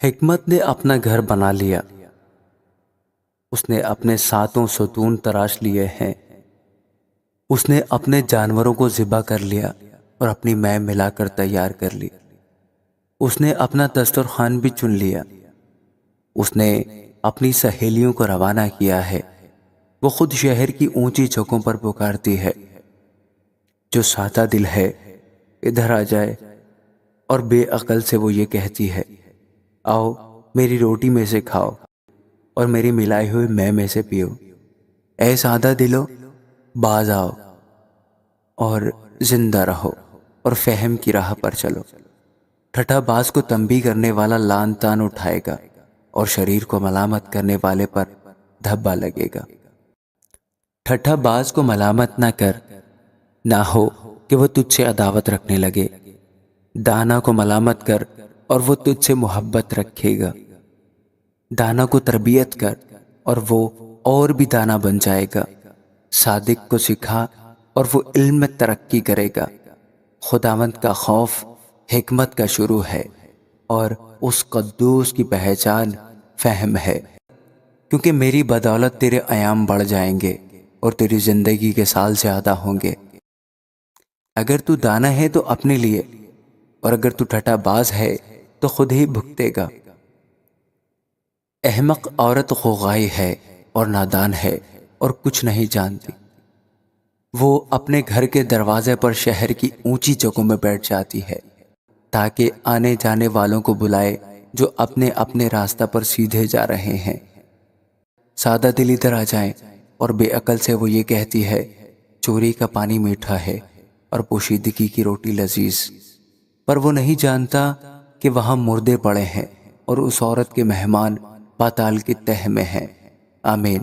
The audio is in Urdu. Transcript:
حکمت نے اپنا گھر بنا لیا۔ اس نے اپنے ساتوں ستون تراش لیے ہیں۔ اس نے اپنے جانوروں کو ذبح کر لیا اور اپنی مے ملا کر تیار کر لی۔ اس نے اپنا دسترخوان بھی چن لیا۔ اس نے اپنی سہیلیوں کو روانہ کیا ہے۔ وہ خود شہر کی اونچی جگہوں پر پکارتی ہے۔ جو سادہ دل ہے ادھر آ جائے، اور بے عقل سے وہ یہ کہتی ہے آؤ میری روٹی میں سے کھاؤ اور میری ملائی ہوئی مے میں سے پیو۔ اے سادہ دلو، باز آؤ اور زندہ رہو اور فہم کی راہ پر چلو۔ ٹھٹھا باز کو تنبیہ کرنے والا لان تان اٹھائے گا اور شریر کو ملامت کرنے والے پر دھبا لگے گا۔ ٹھٹھا باز کو ملامت نہ کر، نہ ہو کہ وہ تجھ سے عداوت رکھنے لگے۔ دانا کو ملامت کر اور وہ تجھ سے محبت رکھے گا۔ دانا کو تربیت کر اور وہ اور بھی دانا بن جائے گا۔ صادق کو سکھا اور وہ علم میں ترقی کرے گا۔ خداوند کا خوف حکمت کا شروع ہے اور اس قدوس کی پہچان فہم ہے، کیونکہ میری بدولت تیرے ایام بڑھ جائیں گے اور تیری زندگی کے سال زیادہ ہوں گے۔ اگر تو دانا ہے تو اپنے لیے، اور اگر تو ٹھٹھا باز ہے تو خود ہی بھگتے گا۔ احمق عورت غوغائی ہے اور نادان ہے اور کچھ نہیں جانتی۔ وہ اپنے گھر کے دروازے پر شہر کی اونچی جگہوں میں بیٹھ جاتی ہے تاکہ آنے جانے والوں کو بلائے جو اپنے اپنے راستہ پر سیدھے جا رہے ہیں۔ سادہ دل ادھر آ جائیں، اور بے عقل سے وہ یہ کہتی ہے چوری کا پانی میٹھا ہے اور پوشیدگی کی روٹی لذیذ، پر وہ نہیں جانتا کہ وہاں مردے پڑے ہیں اور اس عورت کے مہمان پاتال کی تہ میں ہیں۔ آمین۔